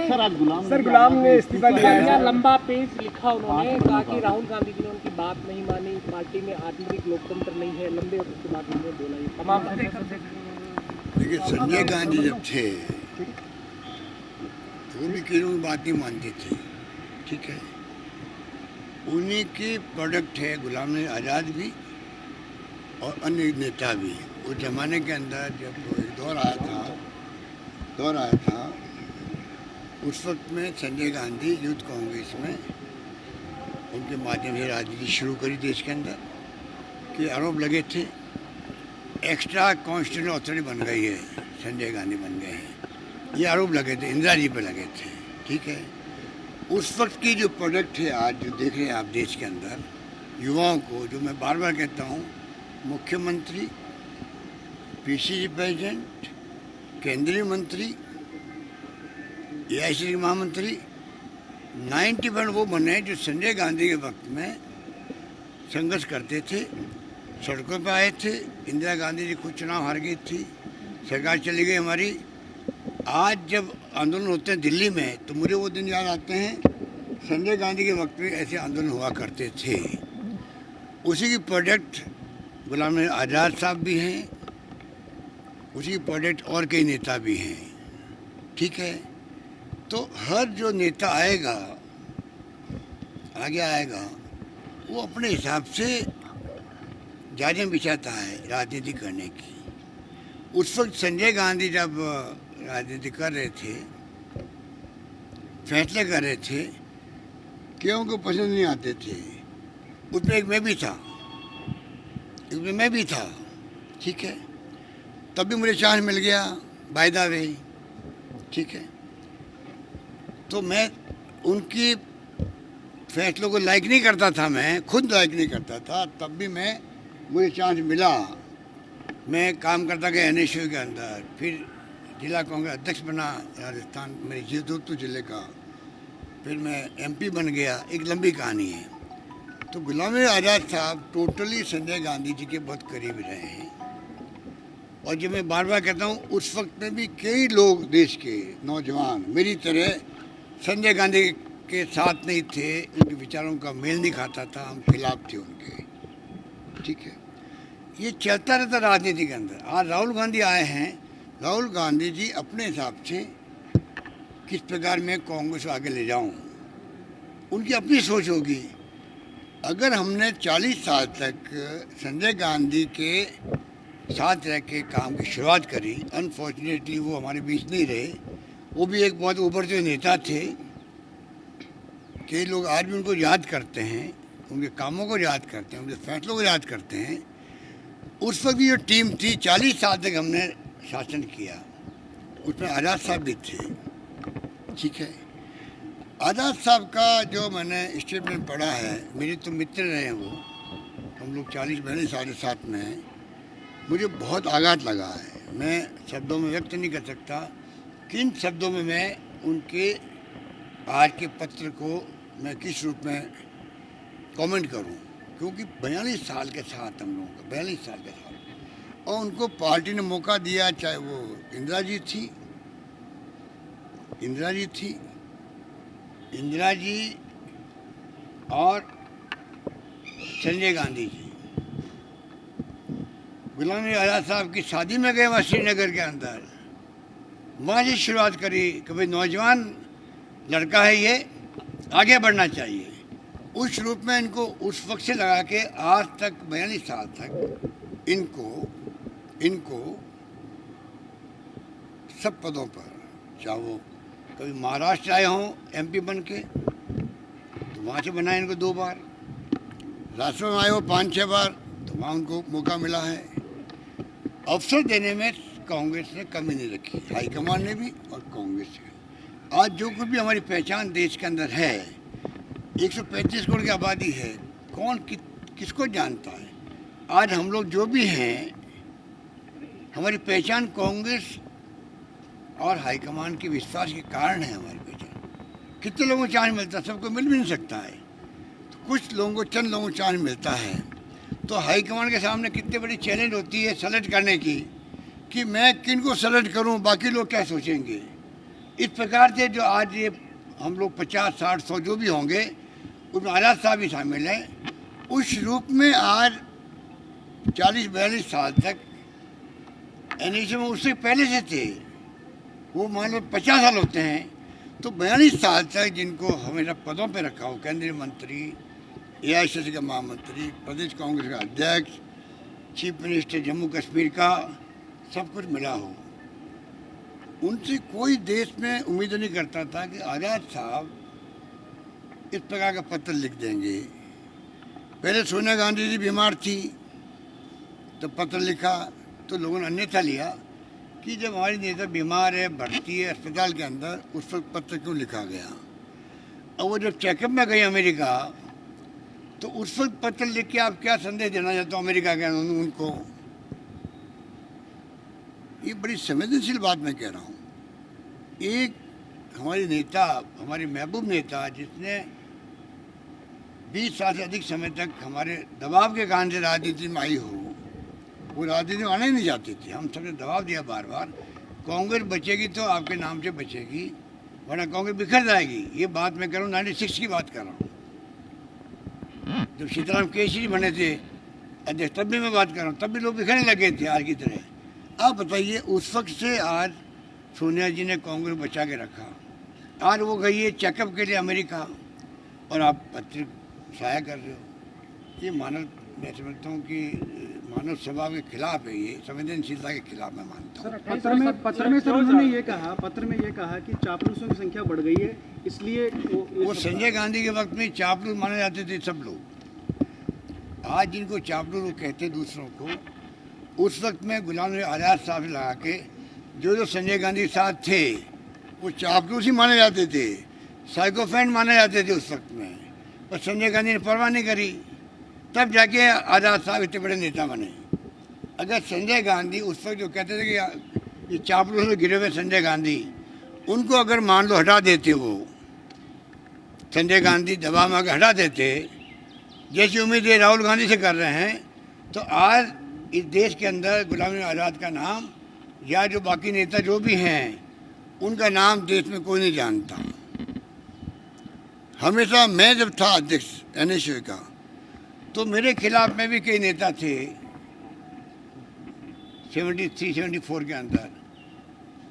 Sir गुलाम ने इस्तीफा दिया है। यहाँ लंबा पेज लिखा उन्होंने, कहा कि राहुल गांधी जी ने उनकी बात नहीं मानी, पार्टी में आंतरिक लोकतंत्र नहीं है, लंबे वक्त के बाद उन्होंने बोला ये तमाम। देखिए, संजय गांधी जब थे तो वो भी किसी की बात नहीं मानते थे, ठीक है। उन्हीं की प्रोडक्ट है गुलाम नबी आज़ाद भी और अन्य नेता भी। उस जमाने के अंदर जब एक दौर आया था उस वक्त में संजय गांधी यूथ कांग्रेस में उनके माध्यम से राजनीति शुरू करी देश के अंदर कि आरोप लगे थे एक्स्ट्रा कॉन्स्टिट्यूशनल अथॉरिटी बन गई है, संजय गांधी बन गए हैं, ये आरोप लगे थे, इंदिरा जी पे लगे थे, ठीक है। उस वक्त की जो प्रोडक्ट है आज जो देख रहे हैं आप देश के अंदर युवाओं को, जो मैं बार बार कहता हूँ, मुख्यमंत्री, पीसीसी प्रेसिडेंट, केंद्रीय मंत्री, एआईसीसी के महामंत्री, 90% वो बने जो संजय गांधी के वक्त में संघर्ष करते थे, सड़कों पर आए थे। इंदिरा गांधी जी खुद चुनाव हार गई थी, सरकार चली गई हमारी। आज जब आंदोलन होते हैं दिल्ली में तो मुझे वो दिन याद आते हैं, संजय गांधी के वक्त में ऐसे आंदोलन हुआ करते थे। उसी की प्रोडक्ट गुलाम नबी आज़ाद साहब भी हैं, उसी की प्रोडक्ट और कई नेता भी हैं, ठीक है। तो हर जो नेता आगे आएगा वो अपने हिसाब से जाने बिछाता है राजनीति करने की। उस वक्त संजय गांधी जब राजनीति कर रहे थे, फैसले कर रहे थे कि उनको पसंद नहीं आते थे, उसमें एक मैं भी था, ठीक है। तब भी मुझे चांस मिल गया बाय द वे, ठीक है। तो मैं उनकी फैसलों को लाइक नहीं करता था, मैं खुद लाइक नहीं करता था, तब भी मुझे चांस मिला। मैं काम करता गया NSU के अंदर, फिर जिला कांग्रेस अध्यक्ष बना राजस्थान, मेरे जोधपुर जिले का, फिर मैं MP बन गया, एक लंबी कहानी है। तो गुलाम नबी आज़ाद साहब टोटली संजय गांधी जी के बहुत करीब रहे हैं। और जो मैं बार बार कहता हूँ, उस वक्त में भी कई लोग देश के नौजवान मेरी तरह संजय गांधी के साथ नहीं थे, उनके विचारों का मेल नहीं खाता था, हम खिलाफ थे उनके, ठीक है। ये चलता रहता राजनीति के अंदर। आज राहुल गांधी आए हैं, राहुल गांधी जी अपने हिसाब से किस प्रकार मैं कांग्रेस को आगे ले जाऊं, उनकी अपनी सोच होगी। अगर हमने 40 साल तक संजय गांधी के साथ रह के काम की शुरुआत करी, अनफॉर्चुनेटली वो हमारे बीच नहीं रहे। वो भी एक बहुत उभरते नेता थे, कई लोग आज भी उनको याद करते हैं, उनके कामों को याद करते हैं, उनके फैसलों को याद करते हैं। उस वक्त की जो टीम थी, 40 साल तक हमने शासन किया, उसमें आज़ाद साहब भी थे, ठीक है। आज़ाद साहब का जो मैंने स्टेटमेंट पढ़ा है, मेरे तो मित्र रहे हैं वो, हम लोग 40 महीने साढ़े साथ में हैं, मुझे बहुत आघात लगा है। मैं शब्दों में व्यक्त नहीं कर सकता किन शब्दों में मैं उनके आज के पत्र को मैं किस रूप में कमेंट करूं, क्योंकि 42 साल के साथ हम लोगों का, 42 साल के साथ, और उनको पार्टी ने मौका दिया, चाहे वो इंदिरा जी और संजय गांधी जी। गुलाम नबी आज़ाद साहब की शादी में गए वहाँ श्रीनगर के अंदर, वहाँ से शुरुआत करी कि भाई नौजवान लड़का है, ये आगे बढ़ना चाहिए। उस रूप में इनको उस वक्त से लगा के आज तक 42 साल तक इनको सब पदों पर, चाहे वो कभी महाराष्ट्र आए हों MP बन के, तो वहाँ से बनाए इनको 2 बार, राजस्थान में आए हो 5-6 बार, तो वहाँ उनको मौका मिला है। अवसर देने में कांग्रेस ने कमी नहीं रखी, हाईकमान ने भी और कांग्रेस ने। आज जो कुछ भी हमारी पहचान देश के अंदर है, 135 करोड़ की आबादी है, कौन किसको जानता है। आज हम लोग जो भी हैं, हमारी पहचान कांग्रेस और हाईकमान के विश्वास के कारण है हमारी पहचान। कितने लोगों को चांस मिलता है, सबको मिल भी नहीं सकता है, तो कुछ लोगों को, चंद लोगों को चांस मिलता है। तो हाईकमान के सामने कितनी बड़ी चैलेंज होती है सेलेक्ट करने की, कि मैं किन को सेलेक्ट करूं, बाकी लोग क्या सोचेंगे। इस प्रकार से जो आज ये हम लोग 50, 60, 100 जो भी होंगे उसमें आज़ाद साहब भी शामिल हैं। उस रूप में आज 40-42 साल तक एनएसयू में उससे पहले से थे, वो मान लो 50 साल होते हैं, तो 42 साल तक जिनको हमेशा पदों पे रखा हो, केंद्रीय मंत्री, एआईसीसी का महामंत्री, प्रदेश कांग्रेस का अध्यक्ष, चीफ मिनिस्टर जम्मू कश्मीर का, सब कुछ मिला हो, उनसे कोई देश में उम्मीद नहीं करता था कि आज़ाद साहब इस प्रकार का पत्र लिख देंगे। पहले सोनिया गांधी जी बीमार थी तो पत्र लिखा, तो लोगों ने अन्यथा लिया कि जब हमारी नेता बीमार है, भर्ती है अस्पताल के अंदर, उस वक्त पत्र क्यों लिखा गया। और वो जब चेकअप में गई अमेरिका, तो उस वक्त पत्र लिख के आप क्या संदेश देना चाहते हो अमेरिका के उनको। ये बड़ी संवेदनशील बात मैं कह रहा हूँ। एक हमारी नेता, हमारी महबूब नेता, जिसने 20 साल से अधिक समय तक हमारे दबाव के कारण से राजनीति में आई हो, वो राजनीति में आना ही नहीं चाहती थी। हम सबने दबाव दिया बार बार, कांग्रेस बचेगी तो आपके नाम से बचेगी, वरना कांग्रेस बिखर जाएगी। ये बात मैं कर रहा हूँ 96 की बात कर रहा हूँ, जब सीताराम केसरी बने थे अध्यक्ष, तब भी मैं बात कर रहा हूँ, तब भी लोग बिखरने लगे थे आज की तरह। आप बताइए, उस वक्त से आज सोनिया जी ने कांग्रेस बचा के रखा। आज वो गई है चेकअप के लिए अमेरिका और आप पत्र शाया कर रहे हो। ये मानव, मैं समझता हूँ कि मानव स्वभाव के खिलाफ है, ये संवेदनशीलता के खिलाफ मैं मानता हूँ। पत्र में सर उन्होंने ये कहा, पत्र में ये कहा कि चापलूसों की संख्या बढ़ गई है, इसलिए वो संजय गांधी के वक्त में चापलूस माने जाते थे सब लोग। आज जिनको चापलूस वो कहते दूसरों को, उस वक्त में गुलाम नबी आज़ाद साहब से लगा के जो संजय गांधी के साथ थे वो चापलूस ही माने जाते थे, साइकोफेंट माने जाते थे उस वक्त में। पर संजय गांधी ने परवाह नहीं करी, तब जाके आज़ाद साहब इतने बड़े नेता बने। अगर संजय गांधी उस वक्त जो कहते थे कि ये चापलूस में गिरे हुए संजय गांधी, उनको अगर मान लो हटा देते, वो संजय गांधी दबाव में हटा देते, जैसी उम्मीद ये राहुल गांधी से कर रहे हैं, तो आज इस देश के अंदर गुलाम नबी आज़ाद का नाम या जो बाकी नेता जो भी हैं उनका नाम देश में कोई नहीं जानता। हमेशा मैं जब था अध्यक्ष एनएसयू का, तो मेरे खिलाफ में भी कई नेता थे 73-74 के अंदर।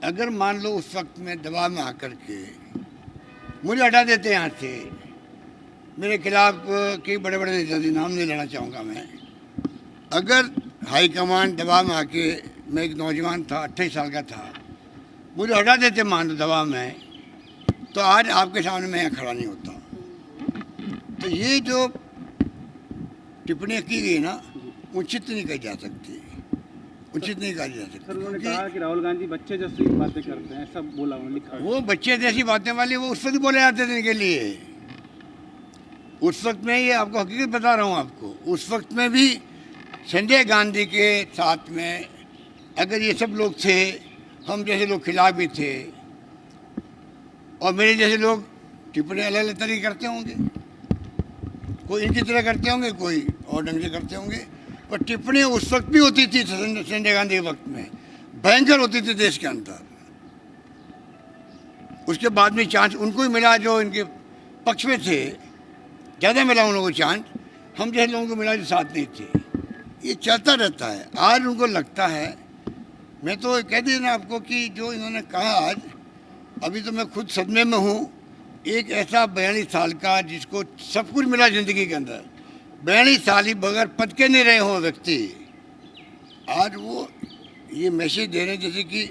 अगर मान लो उस वक्त में दबाव में आकर के मुझे हटा देते यहाँ से, मेरे खिलाफ कई बड़े बड़े नेता थे, नाम नहीं लेना चाहूँगा मैं। अगर हाईकमान दबाव में आके, मैं एक नौजवान था, 28 साल का था, मुझे हटा देते मान लो दबाव में, तो आज आपके सामने मैं यहाँ खड़ा नहीं होता। तो ये जो टिप्पणियाँ की गई ना, उचित नहीं कही जा सकती, उचित नहीं कहा जा सकती। सर उन्होंने कहा कि राहुल गांधी बच्चे जैसी बातें करते हैं, सब बोला उन्होंने, लिखा। वो बच्चे जैसी बातें वाली वो उस वक्त बोले जाते थे इनके लिए। उस वक्त में, ये आपको हकीकत बता रहा हूँ आपको, उस वक्त में भी संजय गांधी के साथ में अगर ये सब लोग थे, हम जैसे लोग खिलाफ भी थे, और मेरे जैसे लोग टिप्पणी अलग अलग तरीके करते होंगे, कोई इनकी तरह करते होंगे, कोई और ढंग से करते होंगे, पर टिप्पणी उस वक्त भी होती थी संजय गांधी के वक्त में, भयंकर होती थी देश के अंदर। उसके बाद में चांस उनको ही मिला जो इनके पक्ष में थे, ज़्यादा मिला उन लोगों को चांस, हम जैसे लोगों को मिला जो साथ नहीं थे। ये चलता रहता है। आज उनको लगता है, मैं तो कह दी ना आपको कि जो इन्होंने कहा आज, अभी तो मैं खुद सदमे में हूँ। एक ऐसा 42 साल का जिसको सब कुछ मिला ज़िंदगी के अंदर, 42 साल ही बगैर पद के नहीं रहे हो व्यक्ति, आज वो ये मैसेज दे रहे हैं जैसे कि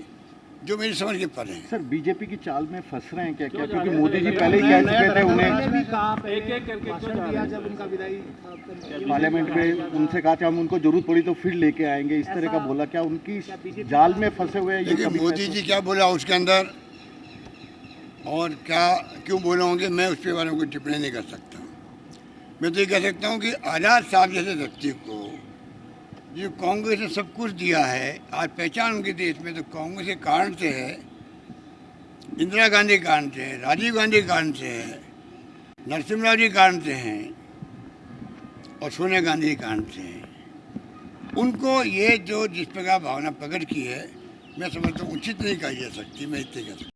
जो मेरी समझ के पर हैं। सर बीजेपी की चाल में फंस रहे हैं क्या? क्योंकि मोदी जी पहले ही कह चुके थे उन्हें, एक भाषण दिया जब उनका विदाई पार्लियामेंट में उनसे कहा था हम उनको जरूरत पड़ी तो फिर लेके आएंगे, इस तरह का बोला। क्या उनकी जाल में फंसे हुए हैं? देखिए मोदी जी क्या बोला उसके अंदर और क्या क्यों बोले होंगे, मैं उसके बारे में कोई टिप्पणी नहीं कर सकता। मैं तो ये कह सकता हूँ कि आज़ाद साहब जैसे व्यक्ति को जो कांग्रेस ने सब कुछ दिया है, आज पहचान उनके देश में तो कांग्रेस के कारण से है, इंदिरा गांधी के कारण से है, राजीव गांधी के कारण से है, नरसिम्हा जी के कारण से हैं और सोनिया गांधी के कारण से हैं। उनको ये जो जिस प्रकार भावना प्रकट की है, मैं समझता हूँ उचित नहीं कही जा सकती। मैं इतने कह सकता हूँ।